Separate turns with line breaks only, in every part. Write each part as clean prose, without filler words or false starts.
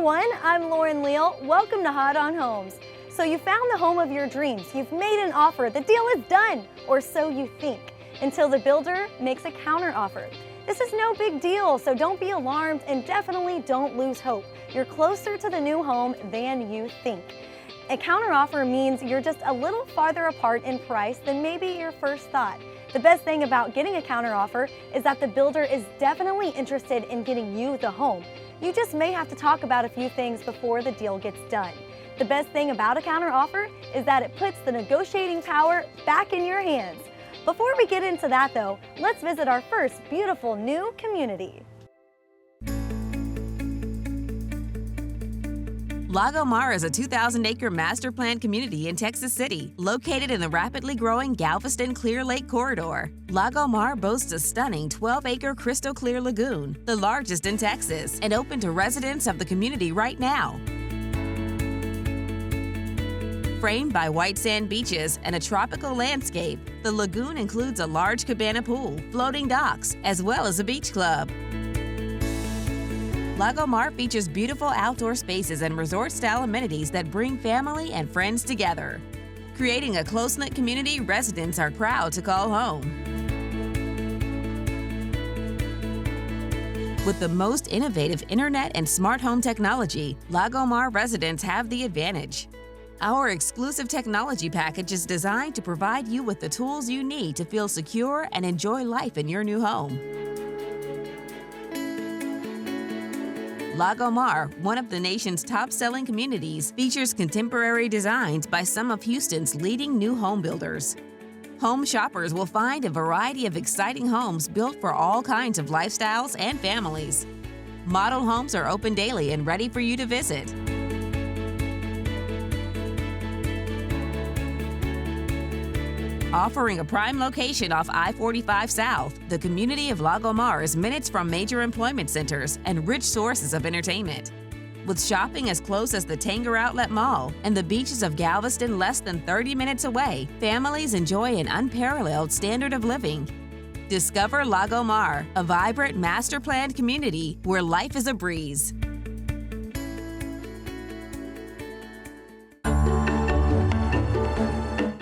everyone, I'm Lauren Leal. Welcome to Hot on Homes. So you found the home of your dreams, you've made an offer, the deal is done, or so you think, until the builder makes a counter offer. This is no big deal, so don't be alarmed and definitely don't lose hope. You're closer to the new home than you think. A counter offer means you're just a little farther apart in price than maybe your first thought. The best thing about getting a counter offer is that the builder is definitely interested in getting you the home. You just may have to talk about a few things before the deal gets done. The best thing about a counter offer is that it puts the negotiating power back in your hands. Before we get into that though, let's visit our first beautiful new community.
Lago Mar is a 2,000-acre master planned community in Texas City, located in the rapidly growing Galveston-Clear Lake corridor. Lago Mar boasts a stunning 12-acre crystal clear lagoon, the largest in Texas, and open to residents of the community right now. Framed by white sand beaches and a tropical landscape, the lagoon includes a large cabana pool, floating docks, as well as a beach club. Lago Mar features beautiful outdoor spaces and resort-style amenities that bring family and friends together, creating a close-knit community residents are proud to call home. With the most innovative internet and smart home technology, Lago Mar residents have the advantage. Our exclusive technology package is designed to provide you with the tools you need to feel secure and enjoy life in your new home. Lago Mar, one of the nation's top-selling communities, features contemporary designs by some of Houston's leading new home builders. Home shoppers will find a variety of exciting homes built for all kinds of lifestyles and families. Model homes are open daily and ready for you to visit. Offering a prime location off I-45 South, the community of Lago Mar is minutes from major employment centers and rich sources of entertainment. With shopping as close as the Tanger Outlet Mall and the beaches of Galveston less than 30 minutes away, families enjoy an unparalleled standard of living. Discover Lago Mar, a vibrant, master-planned community where life is a breeze.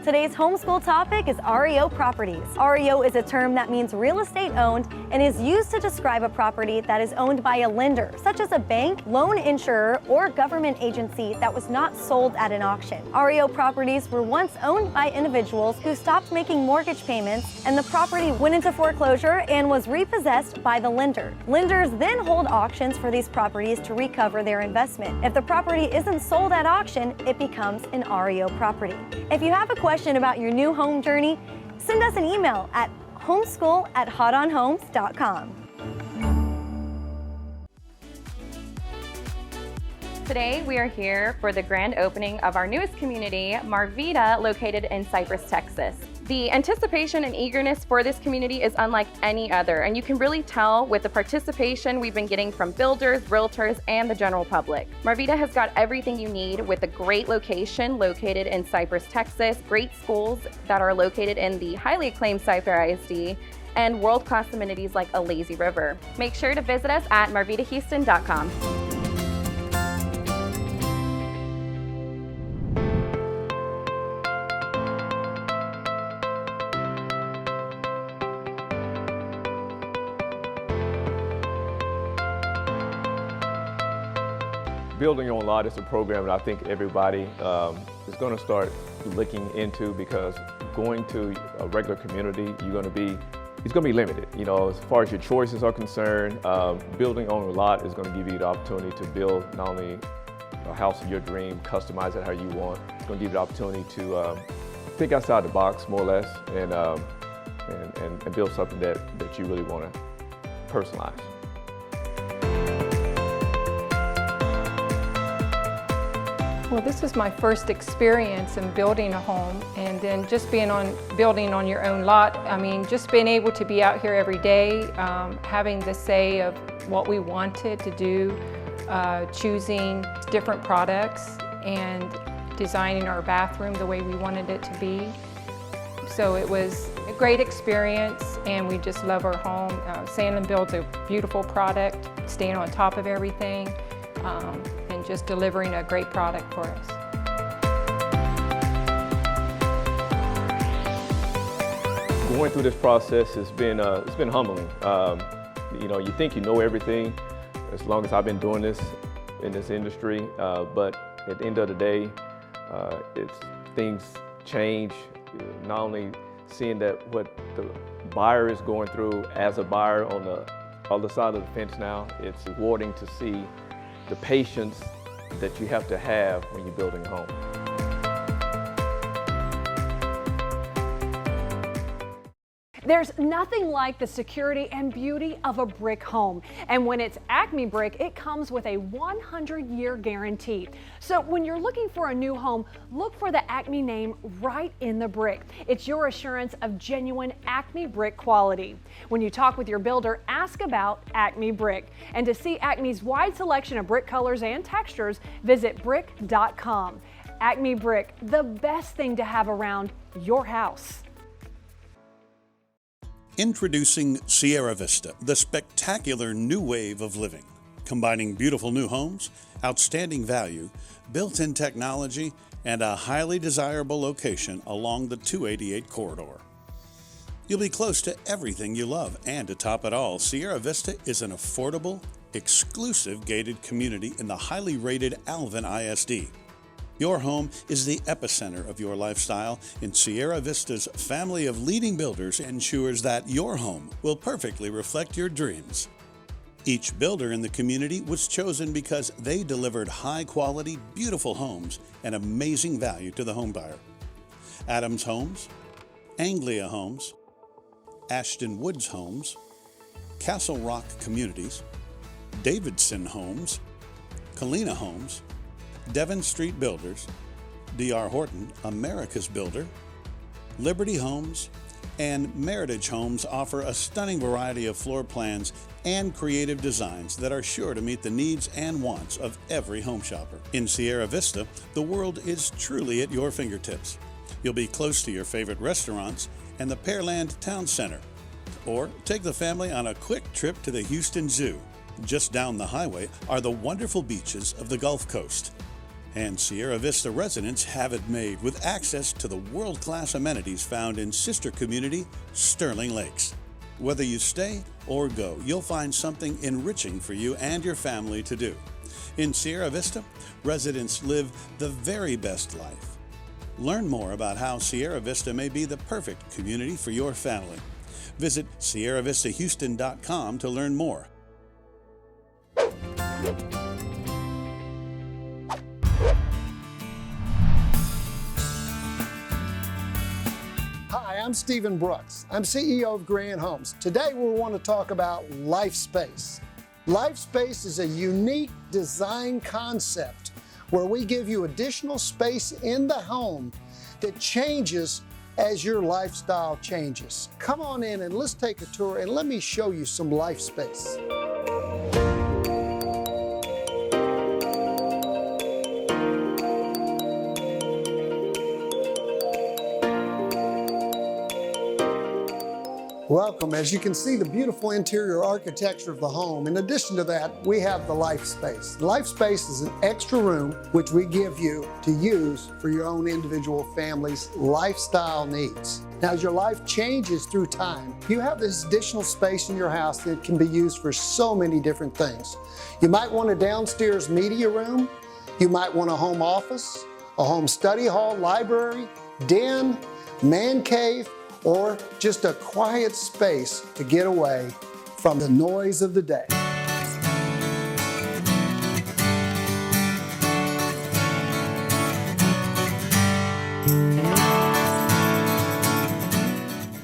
Today's homeschool topic is REO properties. REO is a term that means real estate owned and is used to describe a property that is owned by a lender, such as a bank, loan insurer, or government agency that was not sold at an auction. REO properties were once owned by individuals who stopped making mortgage payments and the property went into foreclosure and was repossessed by the lender. Lenders then hold auctions for these properties to recover their investment. If the property isn't sold at auction, it becomes an REO property. If you have a question about your new home journey, send us an email at homeschool@hotonhomes.com.
Today we are here for the grand opening of our newest community, Marvida, located in Cypress, Texas. The anticipation and eagerness for this community is unlike any other, and you can really tell with the participation we've been getting from builders, realtors, and the general public. Marvida has got everything you need with a great location located in Cypress, Texas, great schools that are located in the highly acclaimed Cypher ISD, and world-class amenities like a lazy river. Make sure to visit us at marvidahouston.com.
Building on lot is a program that I think everybody is going to start looking into, because going to a regular community, it's going to be limited. You know, as far as your choices are concerned, building on a lot is going to give you the opportunity to build not only a house of your dream, customize it how you want. It's going to give you the opportunity to think outside the box, more or less, and build something that you really want to personalize.
Well, this is my first experience in building a home, and then just building on your own lot. I mean, just being able to be out here every day, having the say of what we wanted to do, choosing different products and designing our bathroom the way we wanted it to be. So it was a great experience, and we just love our home. Sandlin builds a beautiful product, staying on top of everything, and just delivering a great product for us.
Going through this process has been it's been humbling. You know, you think you know everything as long as I've been doing this in this industry, but at the end of the day, things change. Not only seeing that what the buyer is going through as a buyer on the other side of the fence now, it's rewarding to see the patience that you have to have when you're building a home.
There's nothing like the security and beauty of a brick home. And when it's ACME Brick, it comes with a 100-year guarantee. So when you're looking for a new home, look for the ACME name right in the brick. It's your assurance of genuine ACME Brick quality. When you talk with your builder, ask about ACME Brick. And to see ACME's wide selection of brick colors and textures, visit brick.com. ACME Brick, the best thing to have around your house.
Introducing Sierra Vista, the spectacular new wave of living, combining beautiful new homes, outstanding value, built-in technology, and a highly desirable location along the 288 corridor. You'll be close to everything you love, and to top it all, Sierra Vista is an affordable, exclusive gated community in the highly rated Alvin ISD. Your home is the epicenter of your lifestyle, and Sierra Vista's family of leading builders ensures that your home will perfectly reflect your dreams. Each builder in the community was chosen because they delivered high-quality, beautiful homes and amazing value to the homebuyer. Adams Homes, Anglia Homes, Ashton Woods Homes, Castle Rock Communities, Davidson Homes, Kalina Homes, Devon Street Builders, D.R. Horton, America's Builder, Liberty Homes, and Meritage Homes offer a stunning variety of floor plans and creative designs that are sure to meet the needs and wants of every home shopper. In Sierra Vista, the world is truly at your fingertips. You'll be close to your favorite restaurants and the Pearland Town Center. Or take the family on a quick trip to the Houston Zoo. Just down the highway are the wonderful beaches of the Gulf Coast. And Sierra Vista residents have it made with access to the world-class amenities found in sister community Sterling Lakes. Whether you stay or go, you'll find something enriching for you and your family to do. In Sierra Vista, residents live the very best life. Learn more about how Sierra Vista may be the perfect community for your family. Visit SierraVistaHouston.com to learn more.
Hi, I'm Stephen Brooks. I'm CEO of Grand Homes. Today we want to talk about Life Space. Life Space is a unique design concept where we give you additional space in the home that changes as your lifestyle changes. Come on in and let's take a tour and let me show you some Life Space. Welcome. As you can see, the beautiful interior architecture of the home. In addition to that, we have the Life Space. Life Space is an extra room which we give you to use for your own individual family's lifestyle needs. Now, as your life changes through time, you have this additional space in your house that can be used for so many different things. You might want a downstairs media room. You might want a home office, a home study hall, library, den, man cave, or just a quiet space to get away from the noise of the day.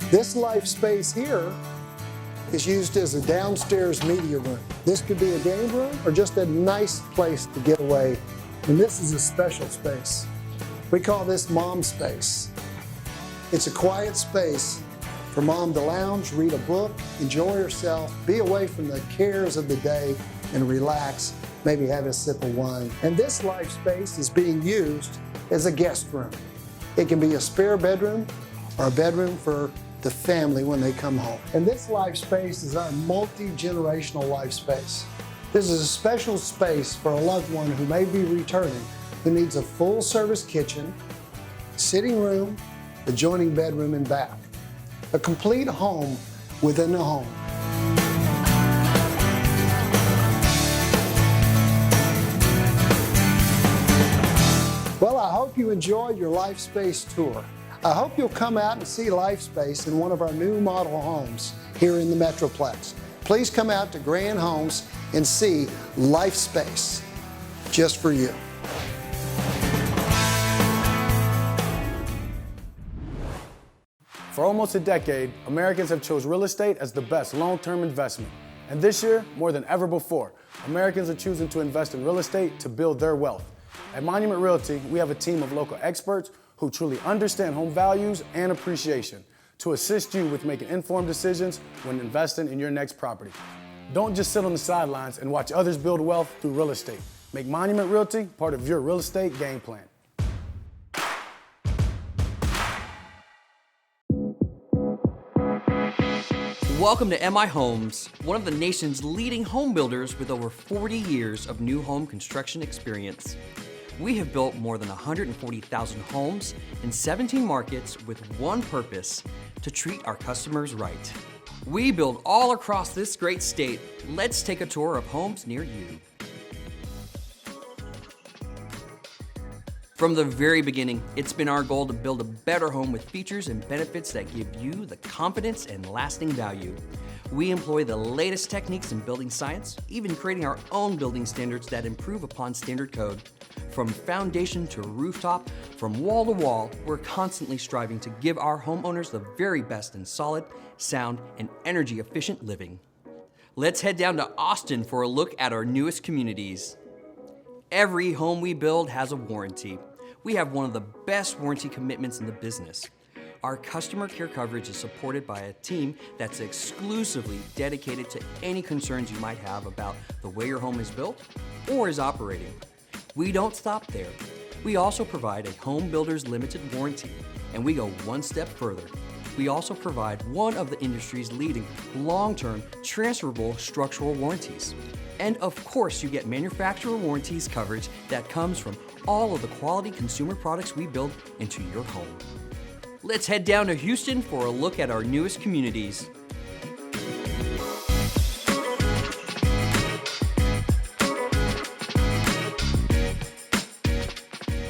This Life Space here is used as a downstairs media room. This could be a game room or just a nice place to get away. And this is a special space. We call this Mom Space. It's a quiet space for Mom to lounge, read a book, enjoy herself, be away from the cares of the day, and relax, maybe have a sip of wine. And this Life Space is being used as a guest room. It can be a spare bedroom or a bedroom for the family when they come home. And this Life Space is our multi-generational life space. This is a special space for a loved one who may be returning, who needs a full-service kitchen, sitting room, adjoining bedroom and bath. A complete home within a home. Well, I hope you enjoyed your LifeSpace tour. I hope you'll come out and see LifeSpace in one of our new model homes here in the Metroplex. Please come out to Grand Homes and see LifeSpace just for you.
For almost a decade, Americans have chosen real estate as the best long-term investment. And this year, more than ever before, Americans are choosing to invest in real estate to build their wealth. At Monument Realty, we have a team of local experts who truly understand home values and appreciation to assist you with making informed decisions when investing in your next property. Don't just sit on the sidelines and watch others build wealth through real estate. Make Monument Realty part of your real estate game plan.
Welcome to MI Homes, one of the nation's leading home builders with over 40 years of new home construction experience. We have built more than 140,000 homes in 17 markets with one purpose: to treat our customers right. We build all across this great state. Let's take a tour of homes near you. From the very beginning, it's been our goal to build a better home with features and benefits that give you the confidence and lasting value. We employ the latest techniques in building science, even creating our own building standards that improve upon standard code. From foundation to rooftop, from wall to wall, we're constantly striving to give our homeowners the very best in solid, sound, and energy-efficient living. Let's head down to Austin for a look at our newest communities. Every home we build has a warranty. We have one of the best warranty commitments in the business. Our customer care coverage is supported by a team that's exclusively dedicated to any concerns you might have about the way your home is built or is operating. We don't stop there. We also provide a home builder's limited warranty, and we go one step further. We also provide one of the industry's leading long-term transferable structural warranties. And of course, you get manufacturer warranties coverage that comes from all of the quality consumer products we build into your home. Let's head down to Houston for a look at our newest communities.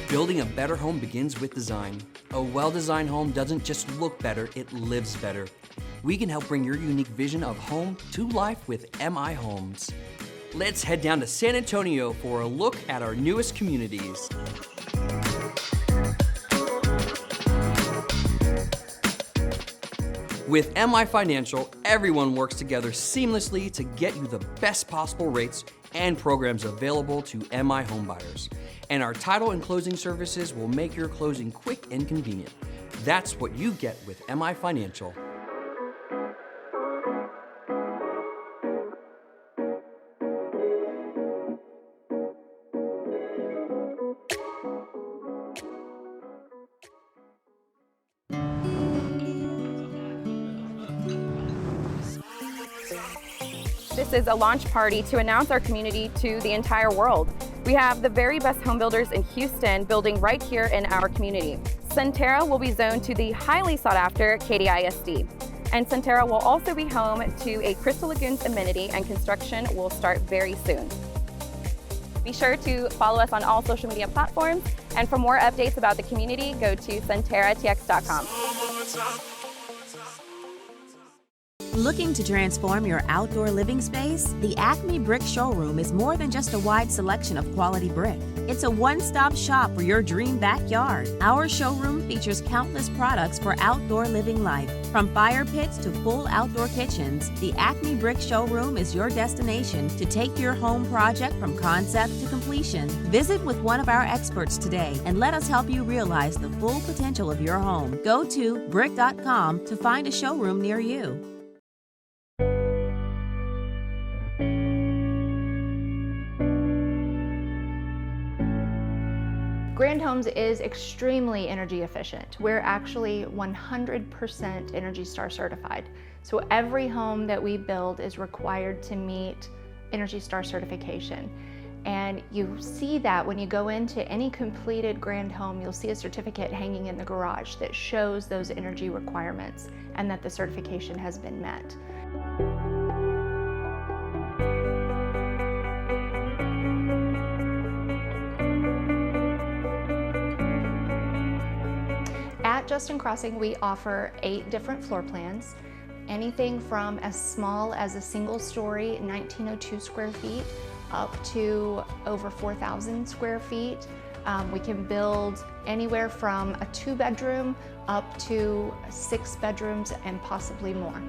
Building a better home begins with design. A well-designed home doesn't just look better, it lives better. We can help bring your unique vision of home to life with MI Homes. Let's head down to San Antonio for a look at our newest communities. With MI Financial, everyone works together seamlessly to get you the best possible rates and programs available to MI homebuyers. And our title and closing services will make your closing quick and convenient. That's what you get with MI Financial.
This is a launch party to announce our community to the entire world. We have the very best home builders in Houston building right here in our community. Sunterra will be zoned to the highly sought after KDISD. And Sunterra will also be home to a Crystal Lagoons amenity, and construction will start very soon. Be sure to follow us on all social media platforms, and for more updates about the community, go to sunterratx.com.
Looking to transform your outdoor living space? The ACME Brick showroom is more than just a wide selection of quality brick. It's a one-stop shop for your dream backyard. Our showroom features countless products for outdoor living life. From fire pits to full outdoor kitchens, the ACME Brick showroom is your destination to take your home project from concept to completion. Visit with one of our experts today and let us help you realize the full potential of your home. Go to brick.com to find a showroom near you.
Grand Homes is extremely energy efficient. We're actually 100% Energy Star certified. So every home that we build is required to meet Energy Star certification. And you see that when you go into any completed grand home, you'll see a certificate hanging in the garage that shows those energy requirements and that the certification has been met. At Justin Crossing, we offer 8 different floor plans, anything from as small as a single story, 1902 square feet, up to over 4,000 square feet. We can build anywhere from a 2-bedroom up to 6 bedrooms and possibly more.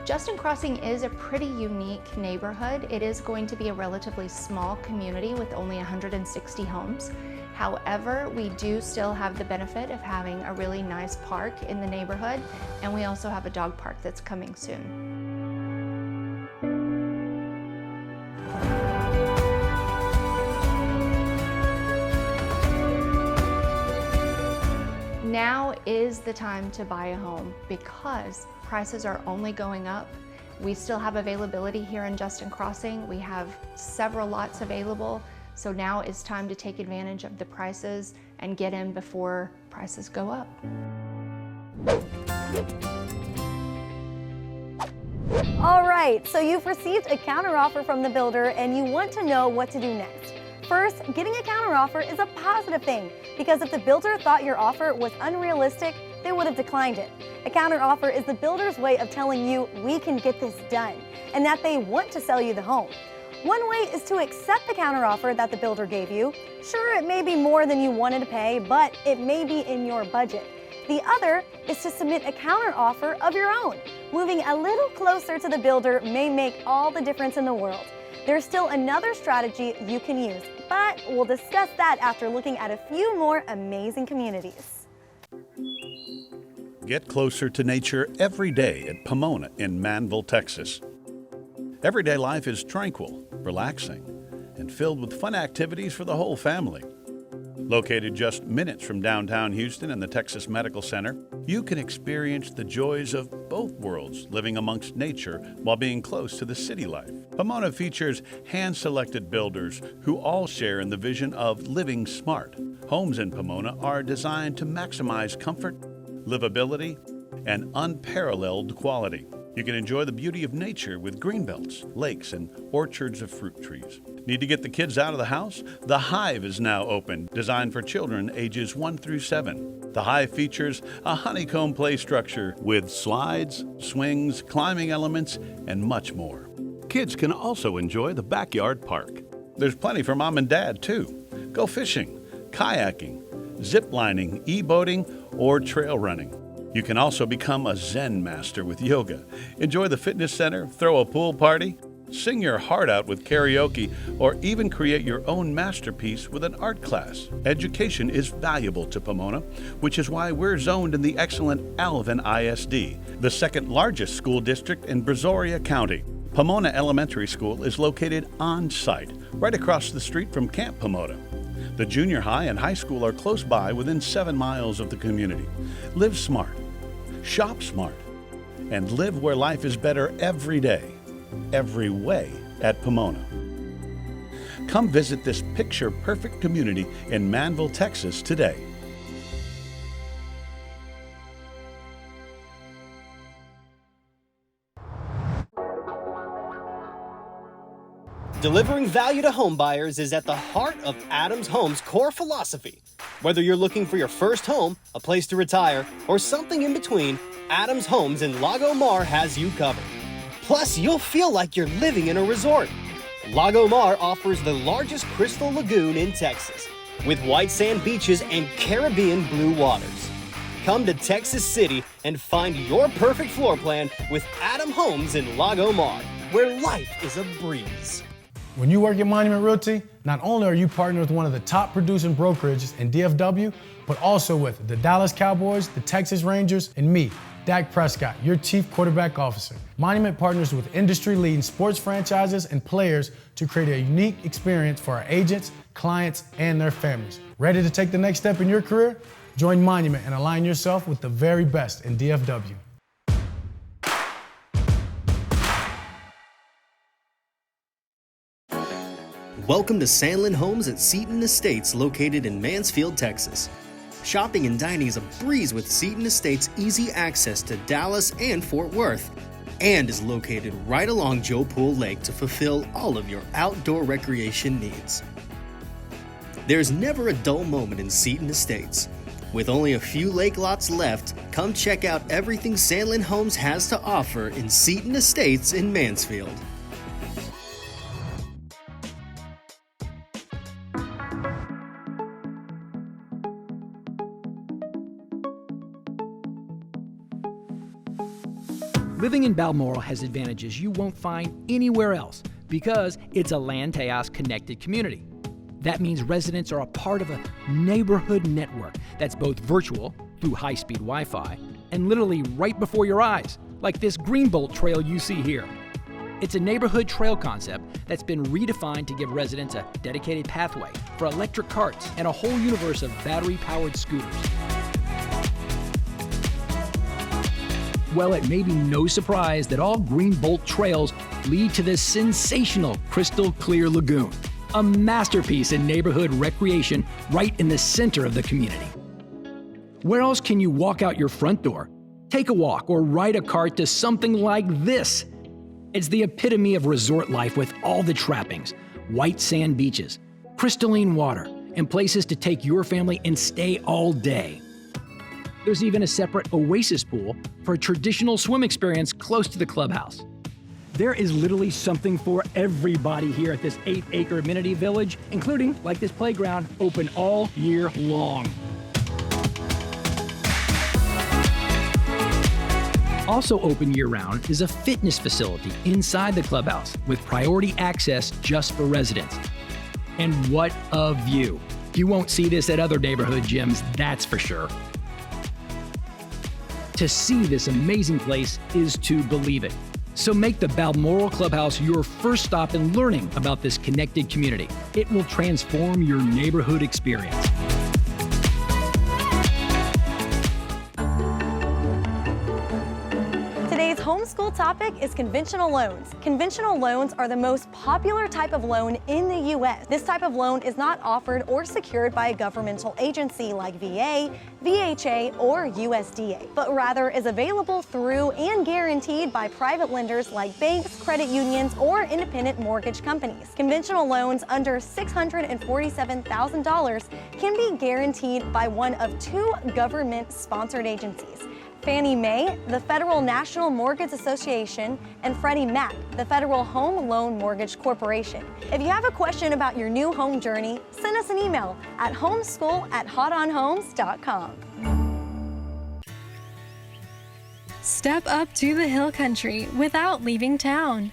Justin Crossing is a pretty unique neighborhood. It is going to be a relatively small community with only 160 homes. However, we do still have the benefit of having a really nice park in the neighborhood, and we also have a dog park that's coming soon. Now is the time to buy a home because prices are only going up. We still have availability here in Justin Crossing. We have several lots available, so now is time to take advantage of the prices and get in before prices go up.
All right, so you've received a counteroffer from the builder and you want to know what to do next. First, getting a counteroffer is a positive thing because if the builder thought your offer was unrealistic, they would have declined it. A counteroffer is the builder's way of telling you we can get this done and that they want to sell you the home. One way is to accept the counteroffer that the builder gave you. Sure, it may be more than you wanted to pay, but it may be in your budget. The other is to submit a counteroffer of your own. Moving a little closer to the builder may make all the difference in the world. There's still another strategy you can use, but we'll discuss that after looking at a few more amazing communities.
Get closer to nature every day at Pomona in Manville, Texas. Everyday life is tranquil, relaxing, and filled with fun activities for the whole family. Located just minutes from downtown Houston and the Texas Medical Center, you can experience the joys of both worlds living amongst nature while being close to the city life. Pomona features hand-selected builders who all share in the vision of living smart. Homes in Pomona are designed to maximize comfort, livability, and unparalleled quality. You can enjoy the beauty of nature with greenbelts, lakes, and orchards of fruit trees. Need to get the kids out of the house? The Hive is now open, designed for children ages 1 through 7. The Hive features a honeycomb play structure with slides, swings, climbing elements, and much more. Kids can also enjoy the backyard park. There's plenty for mom and dad, too. Go fishing, kayaking, zip lining, e-boating, or trail running. You can also become a Zen master with yoga, enjoy the fitness center, throw a pool party, sing your heart out with karaoke, or even create your own masterpiece with an art class. Education is valuable to Pomona, which is why we're zoned in the excellent Alvin ISD, the second largest school district in Brazoria County. Pomona Elementary School is located on-site, right across the street from Camp Pomona. The junior high and high school are close by within 7 miles of the community. Live smart, shop smart, and live where life is better every day, every way at Pomona. Come visit this picture-perfect community in Manville, Texas today.
Delivering value to home buyers is at the heart of Adams Homes' core philosophy. Whether you're looking for your first home, a place to retire, or something in between, Adams Homes in Lago Mar has you covered. Plus, you'll feel like you're living in a resort. Lago Mar offers the largest crystal lagoon in Texas, with white sand beaches and Caribbean blue waters. Come to Texas City and find your perfect floor plan with Adams Homes in Lago Mar, where life is a breeze.
When you work at Monument Realty, not only are you partnered with one of the top producing brokerages in DFW, but also with the Dallas Cowboys, the Texas Rangers, and me, Dak Prescott, your Chief Quarterback Officer. Monument partners with industry-leading sports franchises and players to create a unique experience for our agents, clients, and their families. Ready to take the next step in your career? Join Monument and align yourself with the very best in DFW.
Welcome to Sandlin Homes at Seeton Estates, located in Mansfield, Texas. Shopping and dining is a breeze with Seeton Estates' easy access to Dallas and Fort Worth, and is located right along Joe Pool Lake to fulfill all of your outdoor recreation needs. There's never a dull moment in Seeton Estates. With only a few lake lots left, come check out everything Sandlin Homes has to offer in Seeton Estates in Mansfield.
Living in Balmoral has advantages you won't find anywhere else because it's a Land-Teos-connected community. That means residents are a part of a neighborhood network that's both virtual, through high-speed Wi-Fi, and literally right before your eyes, like this Greenbolt trail you see here. It's a neighborhood trail concept that's been redefined to give residents a dedicated pathway for electric carts and a whole universe of battery-powered scooters. Well, it may be no surprise that all Greenbolt trails lead to this sensational crystal clear lagoon, a masterpiece in neighborhood recreation right in the center of the community. Where else can you walk out your front door, take a walk, or ride a cart to something like this? It's the epitome of resort life with all the trappings: white sand beaches, crystalline water, and places to take your family and stay all day. There's even a separate oasis pool for a traditional swim experience close to the clubhouse. There is literally something for everybody here at this 8-acre amenity village, including, like this playground, open all year long. Also open year-round is a fitness facility inside the clubhouse with priority access just for residents. And what a view! You won't see this at other neighborhood gyms, that's for sure. To see this amazing place is to believe it. So make the Balmoral Clubhouse your first stop in learning about this connected community. It will transform your neighborhood experience.
Today's homeschool topic is conventional loans. Conventional loans are the most popular type of loan in the U.S. This type of loan is not offered or secured by a governmental agency like VA, VHA, or USDA, but rather is available through and guaranteed by private lenders like banks, credit unions, or independent mortgage companies. Conventional loans under $647,000 can be guaranteed by one of two government-sponsored agencies: Fannie Mae, the Federal National Mortgage Association, and Freddie Mac, the Federal Home Loan Mortgage Corporation. If you have a question about your new home journey, send us an email at homeschool@hotonhomes.com.
Step up to the hill country without leaving town.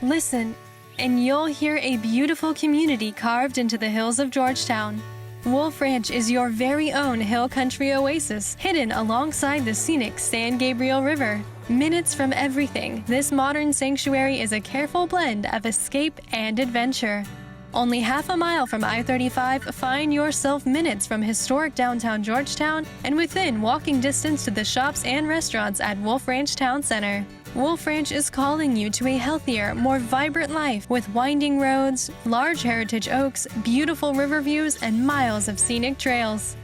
Listen, and you'll hear a beautiful community carved into the hills of Georgetown. Wolf Ranch is your very own hill country oasis, hidden alongside the scenic San Gabriel River. Minutes from everything, this modern sanctuary is a careful blend of escape and adventure. Only half a mile from I-35, find yourself minutes from historic downtown Georgetown and within walking distance to the shops and restaurants at Wolf Ranch Town Center. Wolf Ranch is calling you to a healthier, more vibrant life with winding roads, large heritage oaks, beautiful river views, and miles of scenic trails.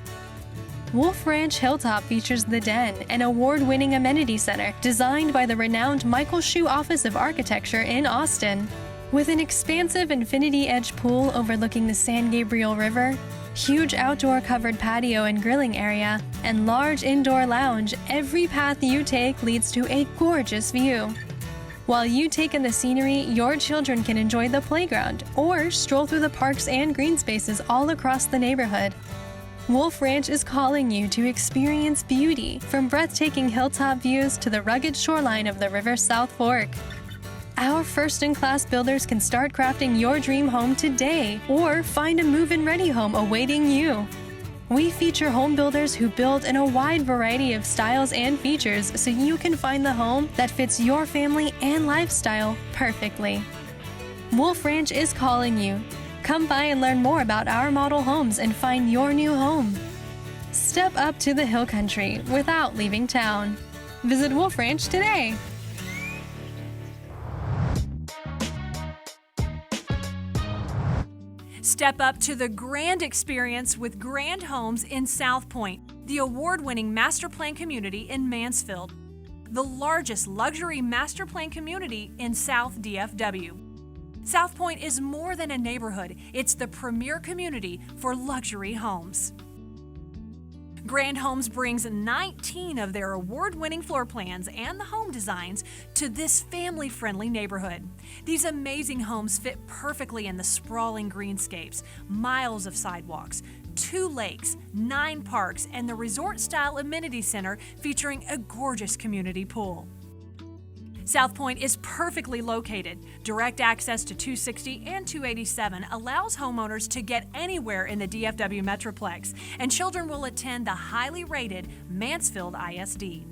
Wolf Ranch Hilltop features The Den, an award-winning amenity center designed by the renowned Michael Shue Office of Architecture in Austin. With an expansive infinity edge pool overlooking the San Gabriel River, huge outdoor covered patio and grilling area, and large indoor lounge, every path you take leads to a gorgeous view. While you take in the scenery, your children can enjoy the playground or stroll through the parks and green spaces all across the neighborhood. Wolf Ranch is calling you to experience beauty, from breathtaking hilltop views to the rugged shoreline of the river's South Fork. Our first-in-class builders can start crafting your dream home today or find a move-in ready home awaiting you. We feature home builders who build in a wide variety of styles and features so you can find the home that fits your family and lifestyle perfectly. Wolf Ranch is calling you. Come by and learn more about our model homes and find your new home. Step up to the hill country without leaving town. Visit Wolf Ranch today.
Step up to the grand experience with Grand Homes in South Pointe, the award-winning master plan community in Mansfield, the largest luxury master plan community in South DFW. South Pointe is more than a neighborhood, it's the premier community for luxury homes. Grand Homes brings 19 of their award-winning floor plans and the home designs to this family-friendly neighborhood. These amazing homes fit perfectly in the sprawling greenscapes, miles of sidewalks, 2 lakes, 9 parks, and the resort-style amenity center featuring a gorgeous community pool. South Pointe is perfectly located. Direct access to 260 and 287 allows homeowners to get anywhere in the DFW Metroplex, and children will attend the highly rated Mansfield ISD.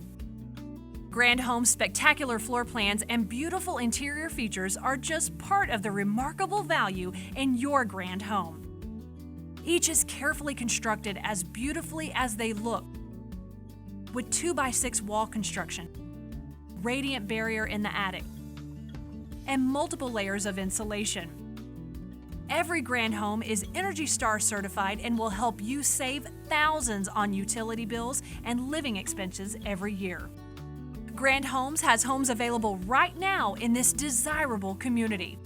Grand Homes' spectacular floor plans and beautiful interior features are just part of the remarkable value in your grand home. Each is carefully constructed as beautifully as they look, with 2x6 wall construction, radiant barrier in the attic, and multiple layers of insulation. Every Grand Home is Energy Star certified and will help you save thousands on utility bills and living expenses every year. Grand Homes has homes available right now in this desirable community.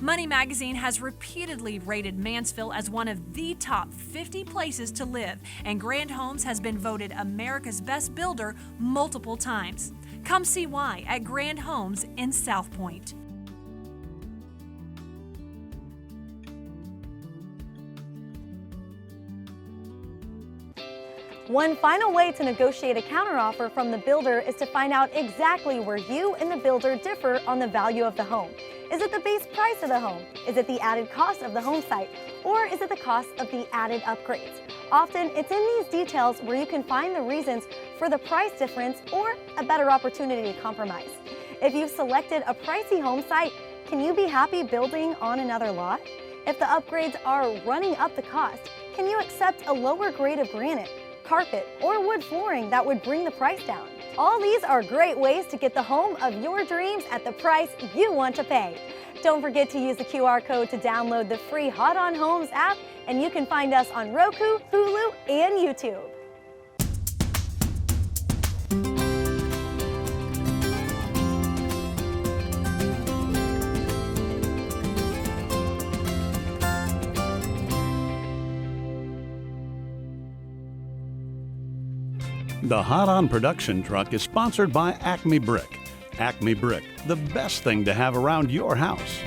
Money Magazine has repeatedly rated Mansfield as one of the top 50 places to live, and Grand Homes has been voted America's Best Builder multiple times. Come see why at Grand Homes in South Pointe.
One final way to negotiate a counteroffer from the builder is to find out exactly where you and the builder differ on the value of the home. Is it the base price of the home? Is it the added cost of the home site? Or is it the cost of the added upgrades? Often, it's in these details where you can find the reasons for the price difference or a better opportunity to compromise. If you've selected a pricey home site, can you be happy building on another lot? If the upgrades are running up the cost, can you accept a lower grade of granite, carpet, or wood flooring that would bring the price down? All these are great ways to get the home of your dreams at the price you want to pay. Don't forget to use the QR code to download the free Hot on Homes app, and you can find us on Roku, Hulu, and YouTube.
The Hot On production truck is sponsored by ACME Brick. ACME Brick, the best thing to have around your house.